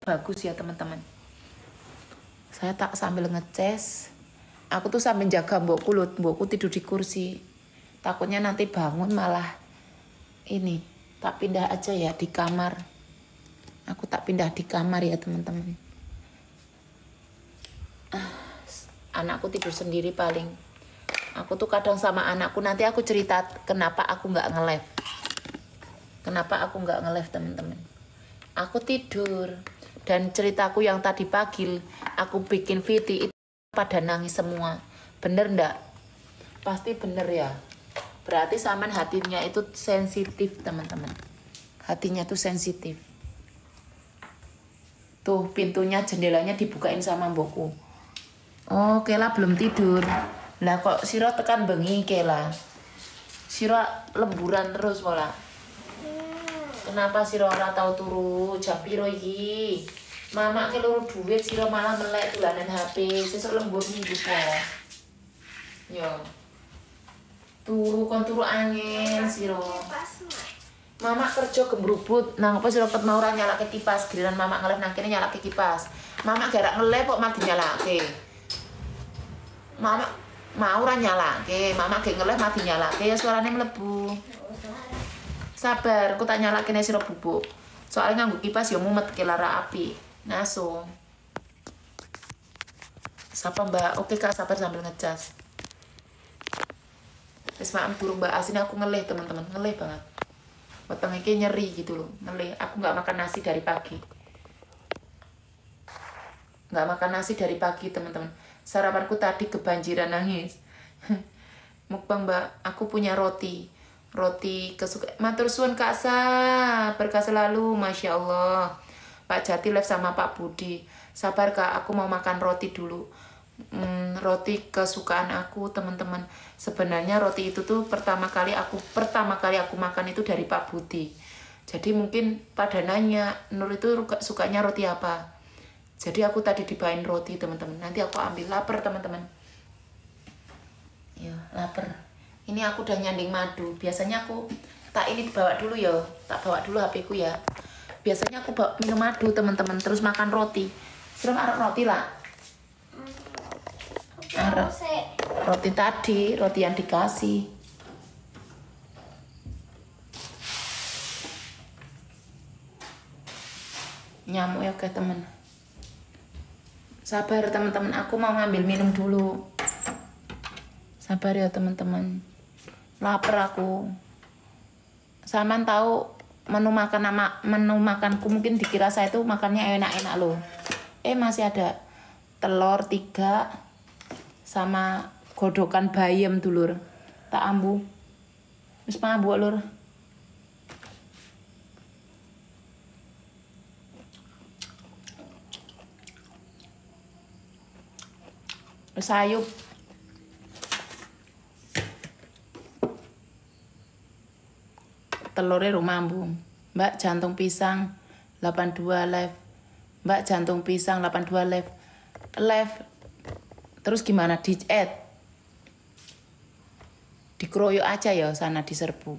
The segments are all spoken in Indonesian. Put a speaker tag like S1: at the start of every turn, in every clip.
S1: bagus ya teman-teman. Saya tak sambil ngeces. Aku tuh sambil jaga mbokku tidur di kursi. Takutnya nanti bangun malah ini. Tak pindah aja ya di kamar. Aku tak pindah di kamar ya teman-teman. Anakku tidur sendiri paling. Aku tuh kadang sama anakku, nanti aku cerita kenapa aku nggak nge-live. Kenapa aku nggak nge-live teman-teman. Aku tidur. Dan ceritaku yang tadi pagi, aku bikin VT itu pada nangis semua. Bener ndak? Pasti bener ya. Berarti saman hatinya itu sensitif teman-teman. Hatinya tuh sensitif. Tuh pintunya, jendelanya dibukain sama mbokku. Oh, Kela belum tidur. Lah kok Siro tekan bengi Kela. Siro lemburan terus malah. Kenapa Siro ora tau turu? Jam piro iki? Mama ke loro duit Siro malah melek dolanan HP. Sesuk lembur minggu po. Yo. Turu kon turu angin Siro. Mama kerja gembrubut. Nang apa Siro ket mau ora nyalake kipas, giliran mama ngelef nang kene nyalake kipas. Mama gerak ngelef kok mati nyalake. Mama mau ora nyalake, mama ge ngelef mati nyalake ya suarane mlebu. Sabar, aku tak nyalake nek sira bubuk. Soalnya nganggo kipas ya mumet ke lara api. Naso. Sapa Mbak? Oke Kak, sabar sambil ngecas. Wis maem burung Mbak Asin aku ngelih teman-teman, ngelih banget. Weteng iki nyeri gitu loh, ngelih. Aku nggak makan nasi dari pagi. Nggak makan nasi dari pagi teman-teman. Sarapanku tadi kebanjiran nangis. Mukbang Mbak, aku punya roti kesukaan. Matur suwun Kak Sa, berkah selalu, Masya Allah. Pak Jati live sama Pak Budi. Sabar Kak, aku mau makan roti dulu. Roti kesukaan aku teman-teman. Sebenarnya roti itu tuh pertama kali aku makan itu dari Pak Budi. Jadi mungkin pada nanya, Nur itu sukanya roti apa? Jadi aku tadi dibawain roti teman-teman. Nanti aku ambil, lapar teman-teman. Ya lapar. Ini aku udah nyanding madu. Biasanya aku tak ini dibawa dulu ya. Tak bawa dulu HP ku ya. Biasanya aku bawa minum madu teman-teman. Terus makan roti. Serem arep roti lah. Roti tadi, roti yang dikasih. Nyamuk ya ke temen. Sabar teman-teman. Aku mau ngambil minum dulu. Sabar ya teman-teman. Lapar aku. Saman tahu menu makanku mungkin dikira saya itu makannya enak-enak loh. Masih ada telur 3 sama godokan bayam dulur. Tak ambu. Wis pambu lur. Wis sayup. Telurnya rumambu. Mbak jantung pisang 82 live. Mbak jantung pisang 82 live. Live. Terus gimana di add? Dikeroyok aja ya sana diserbu.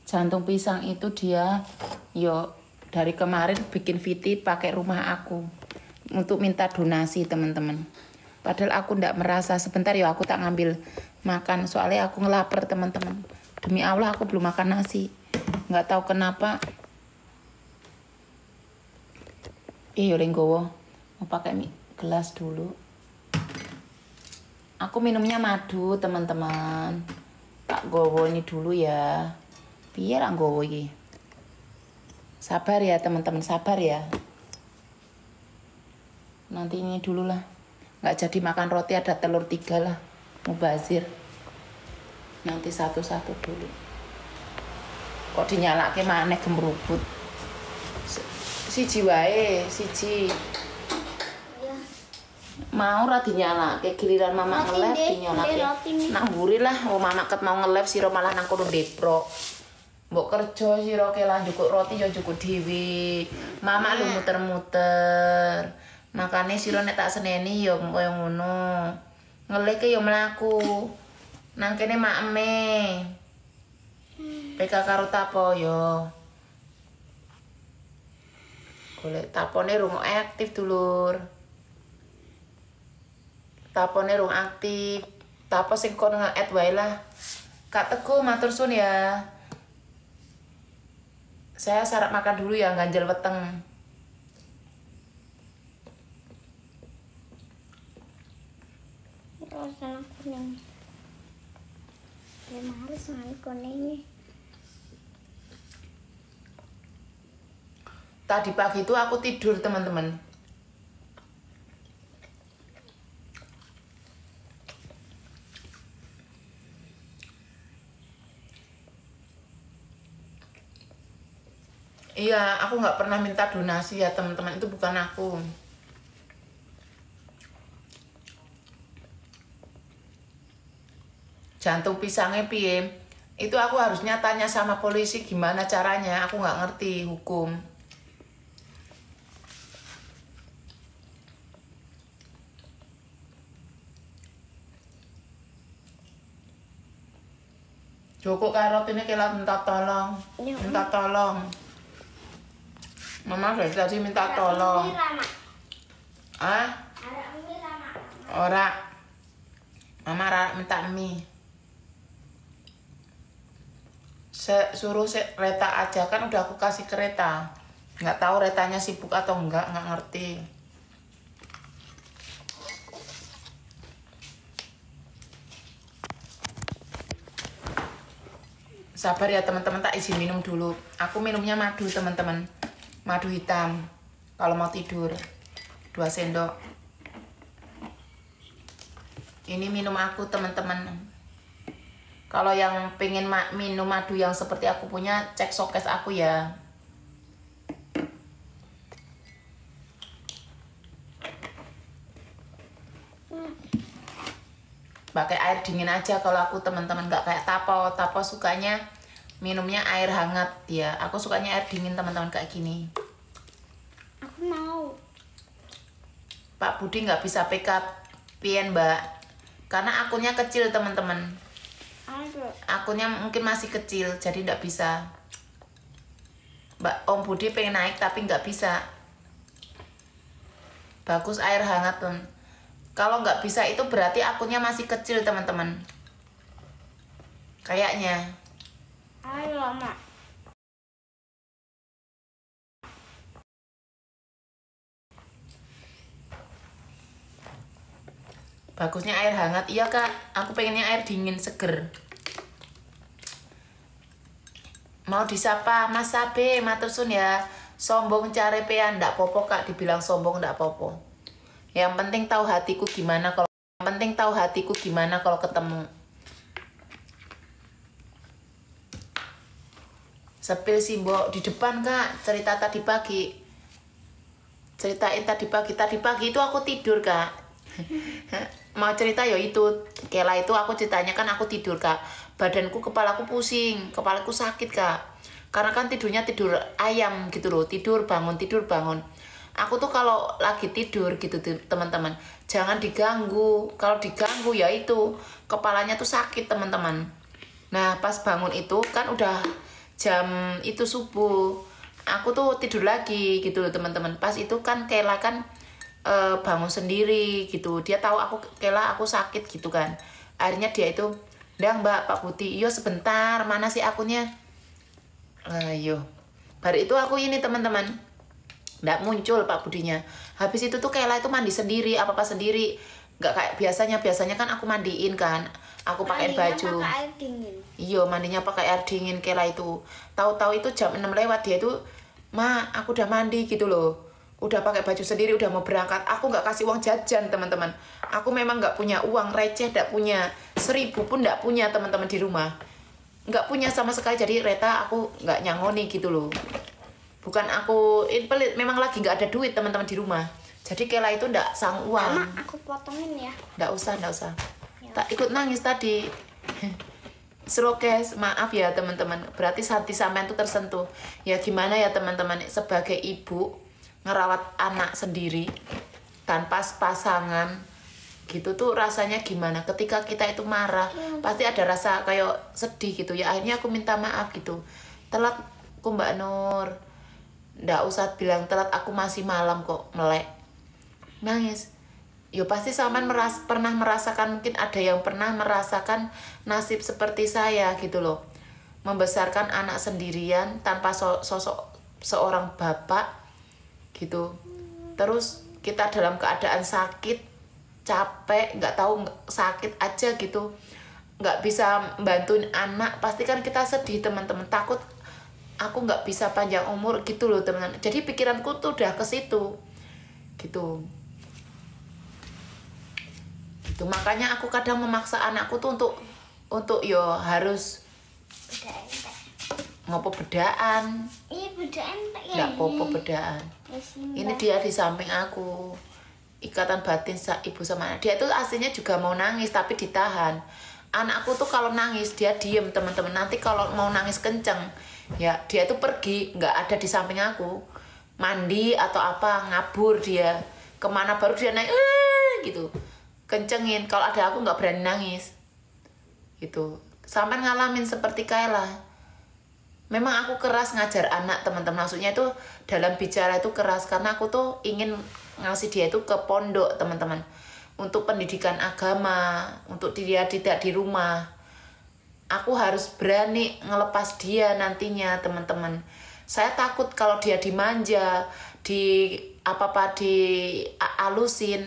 S1: Jantung pisang itu dia yo dari kemarin bikin VT pakai rumah aku untuk minta donasi teman-teman. Padahal aku ndak merasa. Sebentar ya aku tak ngambil makan soalnya aku ngelaper teman-teman. Demi Allah aku belum makan nasi. Nggak tahu kenapa. Lenggowo mau pakai gelas dulu. Aku minumnya madu teman-teman. Tak gowo ini dulu ya. Biar anggowo ini. Sabar ya teman-teman, sabar ya. Nanti ini dulu lah. Nggak jadi makan roti, ada telur 3 lah. Mubazir. Nanti satu-satu dulu. Kok dinyalake maneh gemrubut. Siji wae, siji. Mau ra dinyalake, giliran mama nge-live dinyalake. Nak mburi lah, mama ket mau nge-live sira malah nang kono deprok. Mbok kerja sira ke lah njukuk roti ya njukuk dhewe. Mama lu muter-muter. Makane sira nek tak seneni ya kaya ngono. Ngeleke ya mlaku. Nang kene makme. PK karo tapo ya. Golek tapone rung aktif dulur. Tapone rung aktif. Tapo sing kono nge-add wae lah. Kak Teguh matur suwun ya. Saya sarap makan dulu ya, ganjel weteng.
S2: Rasa kuning. Dia harus makan kuningnya.
S1: Tadi pagi itu aku tidur teman-teman. Iya, aku nggak pernah minta donasi ya teman-teman, itu bukan aku. Jantung pisangnya piye? Itu aku harusnya tanya sama polisi gimana caranya, aku nggak ngerti hukum. Joko karot ini kela minta tolong, minta tolong. Mama dari tadi minta tolong. Ah? Ora. Mama minta mie. Suruh Reta aja, kan udah aku kasih kereta. Nggak tahu Retanya sibuk atau enggak ngerti. Sabar ya teman-teman, tak izin minum dulu. Aku minumnya madu teman-teman. Madu hitam. Kalau mau tidur. 2 sendok. Ini minum aku teman-teman. Kalau yang pengen minum madu yang seperti aku punya, cek showcase aku ya. Pakai air dingin aja kalau aku teman-teman, nggak kayak Tapo. Tapo sukanya minumnya air hangat ya. Aku sukanya air dingin teman-teman kayak gini.
S2: Aku mau.
S1: Pak Budi nggak bisa pick up pien mbak, karena akunnya kecil teman-teman. Akunnya mungkin masih kecil, jadi nggak bisa. Mbak Om Budi pengen naik tapi nggak bisa. Bagus air hangat tuh. Kalau nggak bisa itu berarti akunnya masih kecil teman-teman. Kayaknya.
S2: Ayo mak.
S1: Bagusnya air hangat. Iya kak, aku pengennya air dingin seger. Mau disapa Mas Sabe, matursun ya. Sombong cari pean, ndak popo kak, dibilang sombong ndak popo. Yang penting tahu hatiku gimana kalau ketemu. Sepil Simbo di depan kak, cerita tadi pagi. Ceritain tadi pagi itu aku tidur kak. Mau cerita ya itu, Kela itu aku ceritanya kan aku tidur kak. Badanku, kepalaku pusing, kepalaku sakit kak. Karena kan tidurnya tidur ayam gitu loh, tidur bangun. Aku tuh kalau lagi tidur gitu teman-teman, jangan diganggu. Kalau diganggu ya itu kepalanya tuh sakit teman-teman. Nah pas bangun itu kan udah jam itu subuh, aku tuh tidur lagi gitu loh teman-teman. Pas itu kan Kela kan bangun sendiri gitu, dia tahu aku sakit gitu kan. Akhirnya dia itu, "Ndang mbak, Pak Putih, iyo sebentar, mana sih akunnya?" Ayo, baru itu aku ini teman-teman, nggak muncul Pak Budinya. Habis itu tuh Kela itu mandi sendiri, apa-apa sendiri, nggak kayak biasanya kan aku mandiin kan, aku pakai baju.
S2: Pakai air dingin.
S1: Iya, mandinya pakai air dingin. Kela itu tahu-tahu itu jam 6 lewat, dia itu, "Ma, aku udah mandi," gitu loh. Udah pakai baju sendiri, udah mau berangkat. Aku nggak kasih uang jajan teman-teman. Aku memang nggak punya uang receh, nggak punya 1.000 pun nggak punya teman-teman di rumah. Nggak punya sama sekali. Jadi Reta aku nggak nyangoni gitu loh. Bukan aku pelit, memang lagi nggak ada duit teman-teman di rumah. Jadi Kela itu nggak sang uang.
S2: Mama, aku potongin ya.
S1: Nggak usah. Tak ikut nangis tadi. Slokes, maaf ya teman-teman. Berarti hati sampean tuh tersentuh. Ya gimana ya teman-teman, sebagai ibu ngerawat anak sendiri tanpa pasangan gitu tuh rasanya gimana. Ketika kita itu marah pasti ada rasa kayak sedih gitu ya. Akhirnya aku minta maaf gitu, telat aku Mbak Nur. ndak usah bilang telat, aku masih malam kok melek. Nangis. Yo pasti sampean pernah merasakan, mungkin ada yang pernah merasakan nasib seperti saya gitu loh. Membesarkan anak sendirian tanpa sosok seorang bapak gitu. Terus kita dalam keadaan sakit, capek, nggak tahu sakit aja gitu, nggak bisa bantuin anak, pasti kan kita sedih teman-teman, takut aku nggak bisa panjang umur gitu loh teman-teman. Jadi pikiranku tuh udah ke situ gitu. Gitu, makanya aku kadang memaksa anakku tuh untuk yo harus
S2: Beda entek.
S1: ngopo bedaan.
S2: Iya beda entek ya.
S1: Nggak popo bedaan. Ini dia di samping aku. Ikatan batin ibu sama anak. Dia tuh aslinya juga mau nangis tapi ditahan. Anakku tuh kalau nangis dia diem teman-teman. Nanti kalau mau nangis kenceng, ya dia tuh pergi, nggak ada di samping aku. Mandi atau apa, ngabur dia. Kemana baru dia naik, gitu. Kencengin. Kalau ada aku nggak berani nangis. Gitu. Sampai ngalamin seperti Kayla. Memang aku keras ngajar anak teman-teman. Maksudnya itu dalam bicara itu keras. Karena aku tuh ingin ngasih dia itu ke pondok teman-teman. Untuk pendidikan agama. Untuk dia tidak di rumah. Aku harus berani ngelepas dia nantinya teman-teman. Saya takut kalau dia dimanja. Apa-apa dialusin.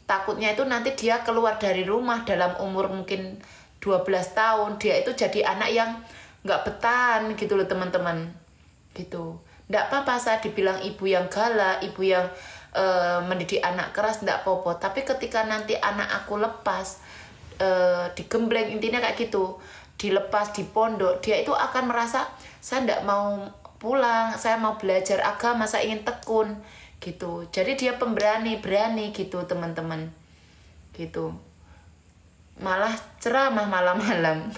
S1: Takutnya itu nanti dia keluar dari rumah dalam umur mungkin 12 tahun. Dia itu jadi anak yang nggak bertahan gitu loh teman-teman. Gitu. Nggak apa-apa saya dibilang ibu yang galak, ibu yang mendidik anak keras, nggak apa-apa. Tapi ketika nanti anak aku lepas, digembleng, intinya kayak gitu. Dilepas di pondok, dia itu akan merasa, saya nggak mau pulang, saya mau belajar agama, saya ingin tekun. Gitu. Jadi dia berani gitu teman-teman. Gitu. Malah ceramah malam-malam.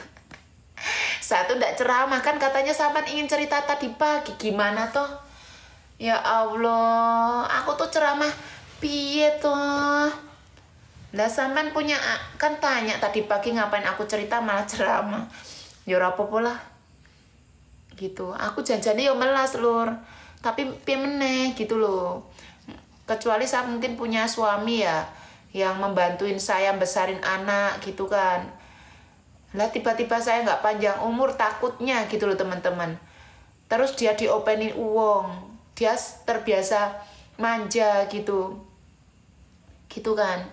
S1: Saya tuh nggak ceramah, kan katanya sampean ingin cerita tadi pagi, gimana toh? Ya Allah, aku tuh ceramah piye toh? Lah sampean punya, kan tanya tadi pagi ngapain aku cerita malah ceramah. Ya ora apa-apa lah. Gitu. Aku janjane yo melas lur. Tapi piye meneh gitu loh. Kecuali saya mungkin punya suami ya yang membantuin saya besarin anak gitu kan. Lah tiba-tiba saya nggak panjang umur, takutnya gitu loh teman-teman. Terus dia diopenin uang, dia terbiasa manja gitu. Gitu kan.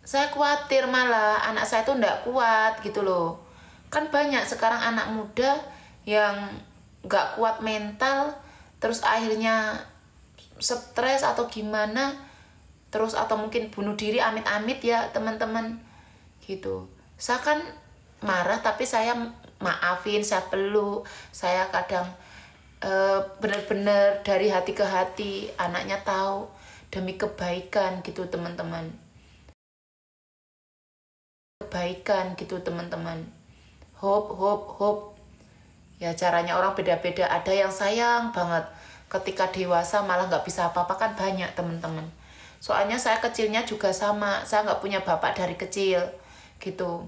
S1: Saya khawatir malah anak saya tuh nggak kuat gitu loh. Kan banyak sekarang anak muda yang nggak kuat mental, terus akhirnya stres atau gimana, terus atau mungkin bunuh diri amit-amit ya teman-teman. Gitu. Saya kan marah tapi saya maafin, saya peluk, saya kadang benar-benar dari hati ke hati, anaknya tahu demi kebaikan gitu teman-teman. Kebaikan gitu teman-teman. Hope. Ya caranya orang beda-beda. Ada yang sayang banget, ketika dewasa malah nggak bisa apa-apa, kan banyak teman-teman. Soalnya saya kecilnya juga sama, saya nggak punya bapak dari kecil gitu.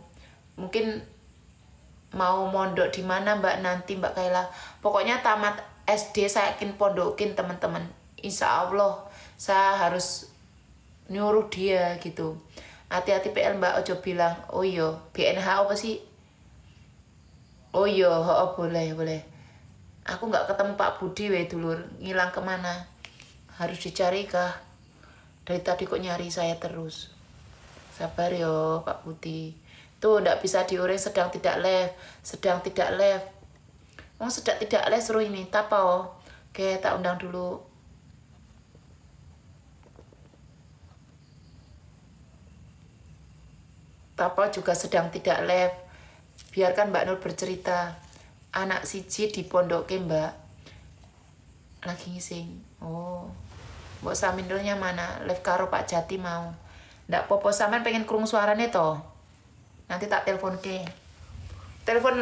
S1: Mungkin mau mondok di mana Mbak nanti Mbak Kayla, pokoknya tamat SD saya akan pondokin teman-teman. Insya Allah saya harus nyuruh dia gitu. Hati-hati PL Mbak, ojo bilang oh iya BNH apa sih. Oh iya, boleh. Aku nggak ketemu Pak Budi we dulur, ngilang kemana? Harus dicari kah? Dari tadi kok nyari saya terus. Sabar yo Pak Budi. Tuh nggak bisa diurai, sedang tidak live. Oh sedang tidak live seru ini. Tapau. Oke, tak undang dulu. Tapau juga sedang tidak live. Biarkan Mbak Nur bercerita. Anak siji di pondoknya Mbak lagi ngising. Oh, Mbak Samindulnya mana? Live karo Pak Jati mau. Ndak popo sampean pengen krungu suarane toh. Nanti tak telepon ke. Telepon